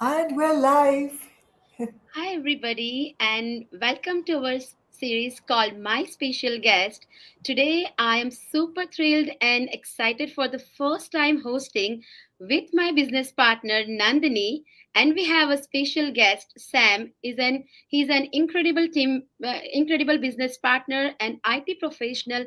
And we're live. Hi, everybody, and welcome to our series called My Special Guest. Today, I am super thrilled and excited for the first time hosting with my business partner Nandini, and we have a special guest. Sam he's an incredible business partner and IT professional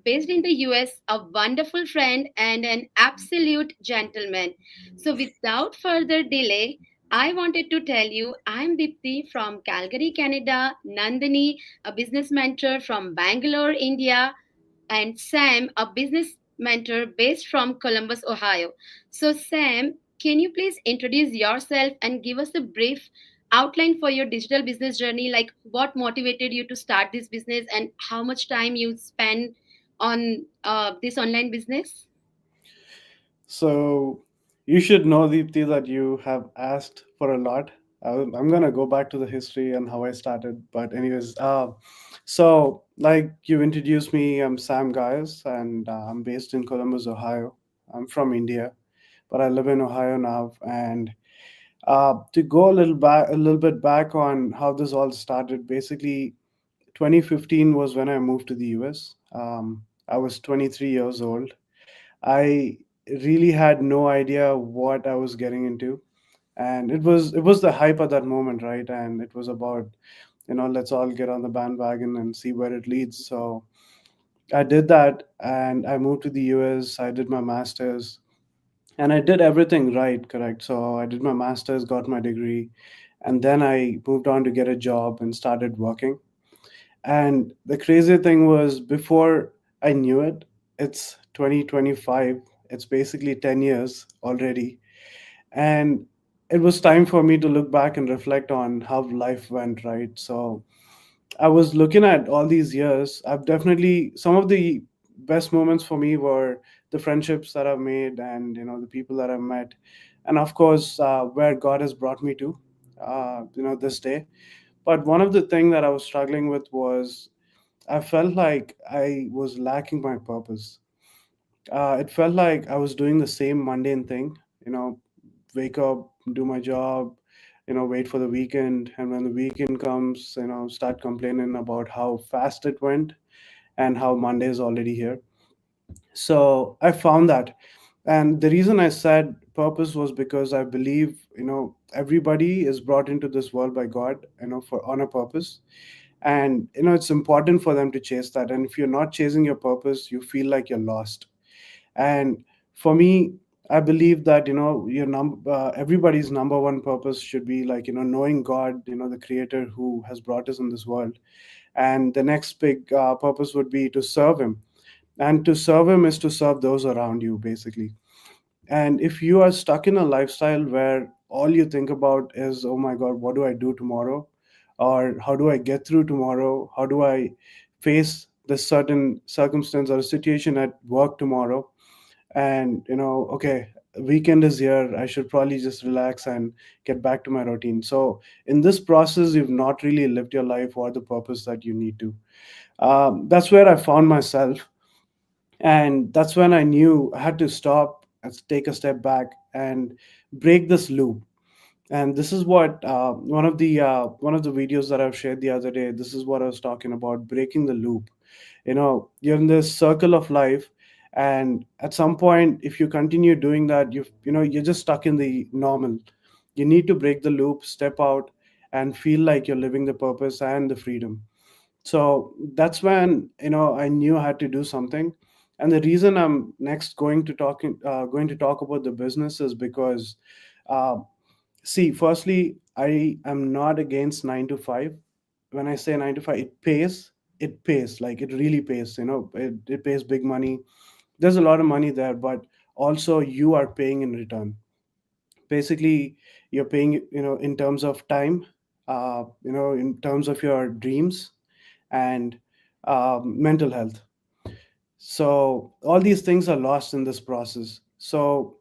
based in the US, a wonderful friend and an absolute gentleman. So, without further delay, I wanted to tell you I'm Dipti from Calgary, Canada, Nandini, a business mentor from Bangalore, India, and Sam, a business mentor based from Columbus, Ohio. So, Sam, can you please introduce yourself and give us a brief outline for your digital business journey? Like, what motivated you to start this business and how much time you spend on this online business? So you should know, Deepti, that you have asked for a lot. I'm gonna go back to the history and how I started. But anyways, so like you introduced me, I'm Sam Gaius, and I'm based in Columbus, Ohio. I'm from India, but I live in Ohio now. And to go a little bit back on how this all started. Basically, 2015 was when I moved to the US. I was 23 years old. I really had no idea what I was getting into, and it was the hype at that moment, right? And it was about let's all get on the bandwagon and see where it leads. So I did that, and I moved to the US. I did my masters, and I did everything right, correct. So I did my masters, got my degree, and then I moved on to get a job and started working. And the crazy thing was, before I knew it, it's 2025. It's basically 10 years already. And it was time for me to look back and reflect on how life went, right? So I was looking at all these years. I've definitely, some of the best moments for me were the friendships that I've made and, the people that I've met. And of course, where God has brought me to, this day. But one of the things that I was struggling with was I felt like I was lacking my purpose. It felt like I was doing the same mundane thing, wake up, do my job, wait for the weekend. And when the weekend comes, start complaining about how fast it went and how Monday is already here. So I found that. And the reason I said purpose was because I believe, everybody is brought into this world by God, for on a purpose. And it's important for them to chase that. And if you're not chasing your purpose, you feel like you're lost. And for me, I believe that everybody's number one purpose should be like knowing God, the creator who has brought us in this world. And the next big purpose would be to serve him. And to serve him is to serve those around you, basically. And if you are stuck in a lifestyle where all you think about is, oh my God, what do I do tomorrow? Or how do I get through tomorrow? How do I face this certain circumstance or a situation at work tomorrow? And, okay, weekend is here. I should probably just relax and get back to my routine. So, in this process, you've not really lived your life or the purpose that you need to. That's where I found myself, and that's when I knew I had to stop and take a step back and break this loop. And this is what one of the videos that I've shared the other day, this is what I was talking about: breaking the loop. You're in this circle of life, and at some point, if you continue doing that, you're just stuck in the normal. You need to break the loop, step out, and feel like you're living the purpose and the freedom. So that's when I knew I had to do something. And the reason I'm next going to talk about the business is because, uh, see, firstly, I am not against 9 to 5. When I say 9 to 5, it pays, like it really pays. It pays big money. There's a lot of money there, but also you are paying in return. Basically, you're paying, in terms of time, in terms of your dreams, and mental health. So all these things are lost in this process. So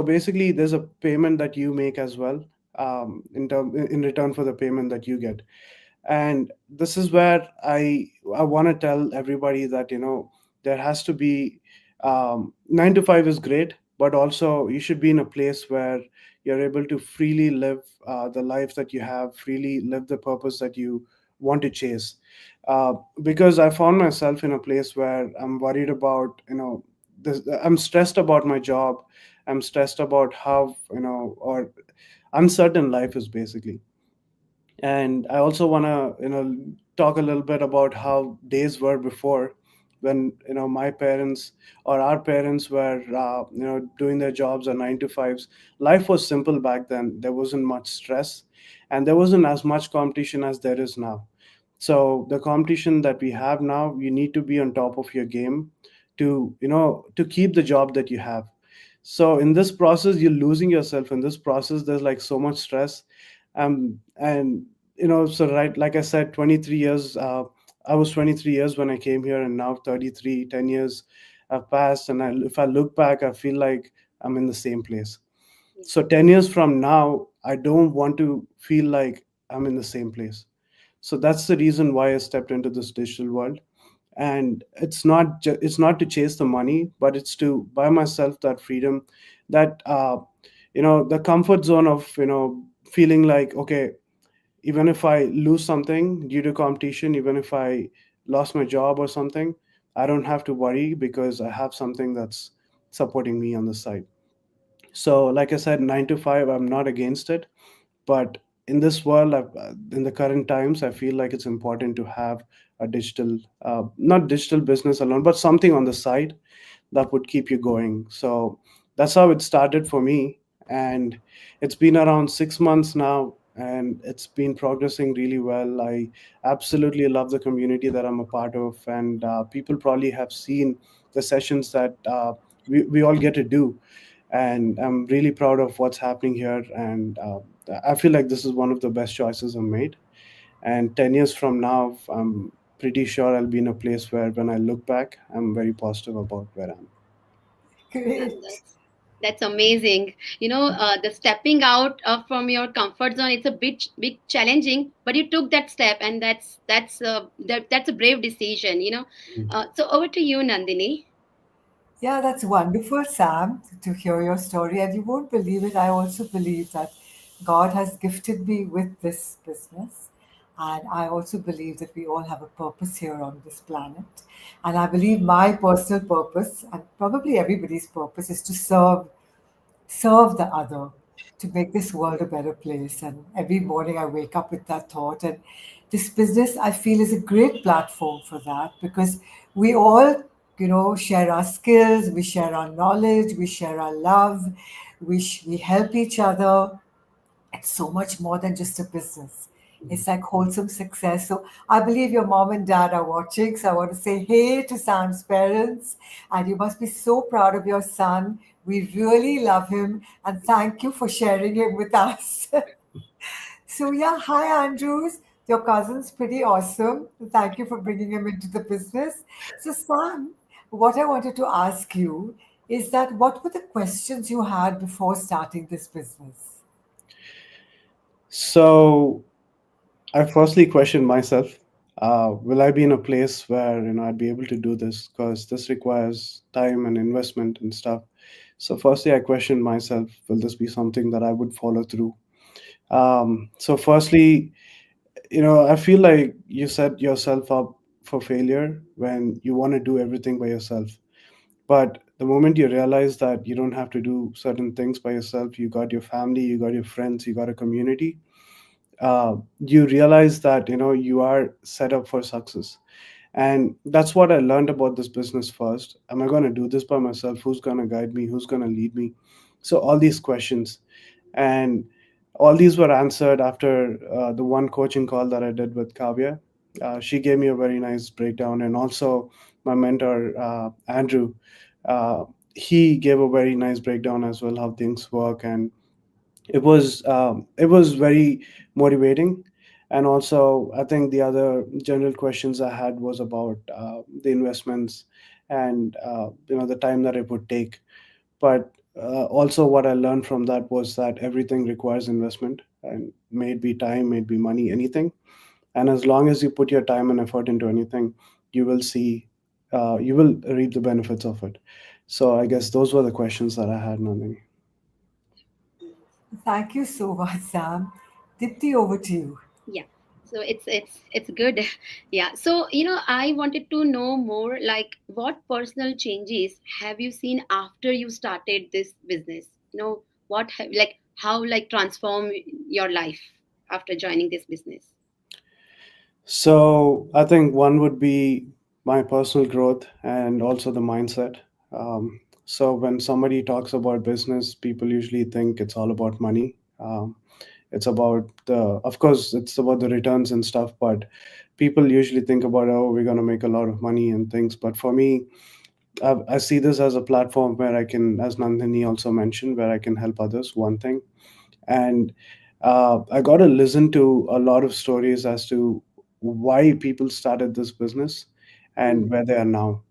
basically, there's a payment that you make as well, in return for the payment that you get. And this is where I want to tell everybody that there has to be, 9 to 5 is great, but also you should be in a place where you're able to freely live the life that you have, freely live the purpose that you want to chase. uh, because I found myself in a place where I'm worried about, I'm stressed about my job. I'm stressed about how, or uncertain life is basically. And I also want to, talk a little bit about how days were before, when, my parents or our parents were, doing their jobs or 9 to 5s. Life was simple back then. There wasn't much stress, and there wasn't as much competition as there is now. So the competition that we have now, you need to be on top of your game to, to keep the job that you have. So in this process, you're losing yourself. In this process, there's like so much stress. And so, right, like I said, 23 years, I was 23 years when I came here, and now 33, 10 years have passed. And if I look back, I feel like I'm in the same place. Yeah. So 10 years from now, I don't want to feel like I'm in the same place. So that's the reason why I stepped into this digital world. And it's not to chase the money, but it's to buy myself that freedom, that the comfort zone of, feeling like, okay, even if I lose something due to competition, even if I lost my job or something, I don't have to worry because I have something that's supporting me on the side. So like I said, 9 to 5, I'm not against it. But in this world, in the current times, I feel like it's important to have a digital, not digital business alone, but something on the side that would keep you going. So that's how it started for me. And it's been around 6 months now, and it's been progressing really well. I absolutely love the community that I'm a part of. And people probably have seen the sessions that we all get to do. And I'm really proud of what's happening here. And I feel like this is one of the best choices I've made. And 10 years from now, I'm pretty sure I'll be in a place where, when I look back, I'm very positive about where I'm. And Great. that's amazing. The stepping out from your comfort zone, it's a bit challenging, but you took that step, and that's a brave decision. So over to you, Nandini. Yeah, that's wonderful, Sam, to hear your story. And you won't believe it, I also believe that God has gifted me with this business. And I also believe that we all have a purpose here on this planet. And I believe my personal purpose, and probably everybody's purpose, is to serve the other, to make this world a better place. And every morning I wake up with that thought. And this business, I feel, is a great platform for that, because we all, share our skills, we share our knowledge, we share our love, we help each other. It's so much more than just a business. It's like wholesome success. So I believe your mom and dad are watching. So I want to say hey to Sam's parents. And you must be so proud of your son. We really love him. And thank you for sharing him with us. So, yeah, hi, Andrews. Your cousin's pretty awesome. Thank you for bringing him into the business. So, Sam, what I wanted to ask you is that what were the questions you had before starting this business? So I firstly questioned myself. Will I be in a place where, I'd be able to do this? Because this requires time and investment and stuff. So firstly, I questioned myself. Will this be something that I would follow through? So firstly, I feel like you set yourself up for failure when you want to do everything by yourself. But the moment you realize that you don't have to do certain things by yourself, you got your family, you got your friends, you got a community, you realize that, you are set up for success. And that's what I learned about this business first. Am I going to do this by myself? Who's going to guide me? Who's going to lead me? So all these questions. And all these were answered after the one coaching call that I did with Kavya. She gave me a very nice breakdown. And also my mentor, Andrew, uh, he gave a very nice breakdown as well, how things work. And it was very motivating. And also, I think the other general questions I had was about the investments, and the time that it would take. But also, what I learned from that was that everything requires investment, and may it be time, may it be money, anything. And as long as you put your time and effort into anything, you will see, you will reap the benefits of it. So I guess those were the questions that I had, Nandini. Thank you so much, Sam. Dipti, over to you. Yeah. So it's good. Yeah. So, I wanted to know more, like, what personal changes have you seen after you started this business? Like, how, like, transform your life after joining this business? So I think one would be my personal growth and also the mindset. So when somebody talks about business, people usually think it's all about money. It's about of course, it's about the returns and stuff, but people usually think about, oh, we're going to make a lot of money and things. But for me, I see this as a platform where I can, as Nandini also mentioned, where I can help others. One thing, and I got to listen to a lot of stories as to why people started this business Mm. and where they are now.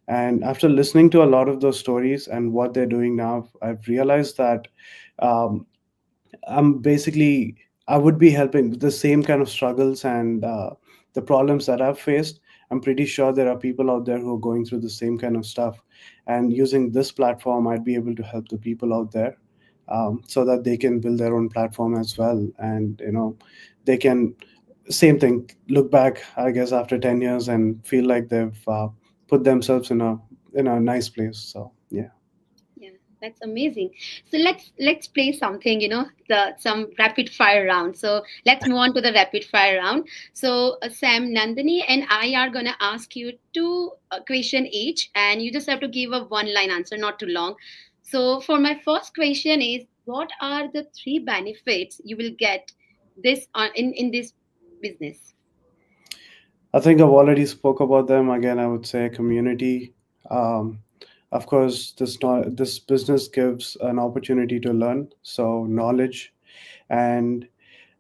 And after listening to a lot of those stories and what they're doing now, I've realized that um, I'm basically, I would be helping the same kind of struggles and the problems that I've faced. I'm pretty sure there are people out there who are going through the same kind of stuff, and using this platform, I'd be able to help the people out there, so that they can build their own platform as well, and they can, same thing, look back, I guess, after 10 years and feel like they've put themselves in a nice place. So yeah. Yeah, that's amazing. So let's play something, the some rapid fire round. So let's move on to the rapid fire round. So Sam, Nandini, and I are gonna ask you two question each, and you just have to give a one line answer, not too long. So for my first question is, what are the three benefits you will get this in this business? I think I've already spoke about them. Again, I would say community. Um, of course, this business gives an opportunity to learn, so knowledge, and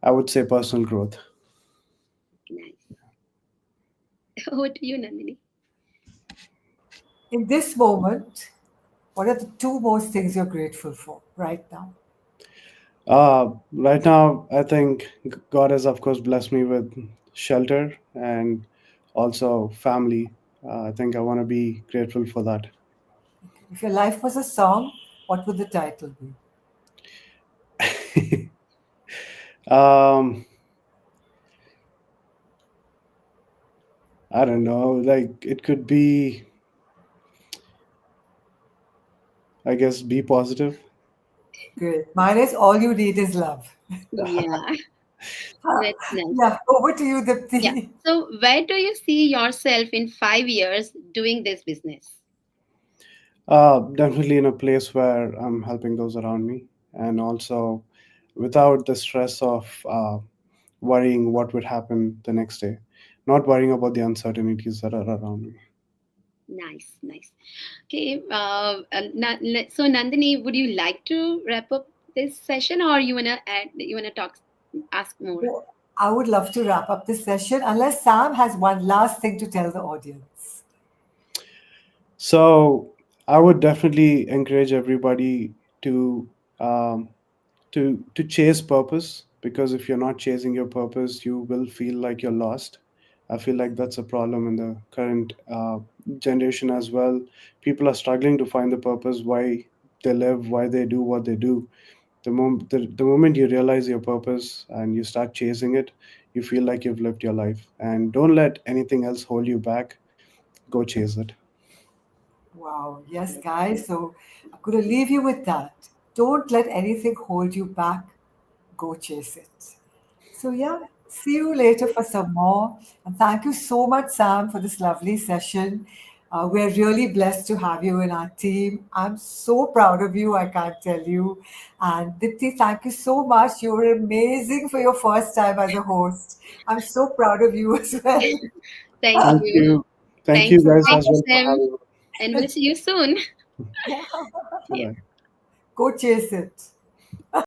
I would say personal growth. Nice. Over to you, Nandini. In this moment, what are the two most things you're grateful for right now? Right now, I think God has, of course, blessed me with shelter and also family. I think I want to be grateful for that. If your life was a song, what would the title be? um, I don't know. Like it could be, I guess, be positive. Great. Mine is All You Need Is Love. Yeah, that's nice. Yeah, over to you, Yeah. Dipti. So, where do you see yourself in 5 years doing this business? Definitely in a place where I'm helping those around me, and also without the stress of worrying what would happen the next day, not worrying about the uncertainties that are around me. Nice, nice. Okay. So, Nandini, would you like to wrap up this session, or you wanna add? You wanna talk? Ask more? Oh, I would love to wrap up this session unless Sam has one last thing to tell the audience. So I would definitely encourage everybody to um, to chase purpose, because if you're not chasing your purpose, you will feel like you're lost. I feel like that's a problem in the current generation as well. People are struggling to find the purpose, why they live, why they do what they do. The moment you realize your purpose and you start chasing it, you feel like you've lived your life, and don't let anything else hold you back. Go chase it. Wow. Yes, guys. So I'm going to leave you with that. Don't let anything hold you back. Go chase it. So, yeah, see you later for some more. And thank you so much, Sam, for this lovely session. We're really blessed to have you in our team. I'm so proud of you, I can't tell you. And Dipti, thank you so much. You were amazing for your first time as a host. I'm so proud of you as well. Thank Thank you. you. Thank Thank you you. guys Thank as you, well for Sam. having And we'll see you soon. me. Yeah. Bye. Go chase it.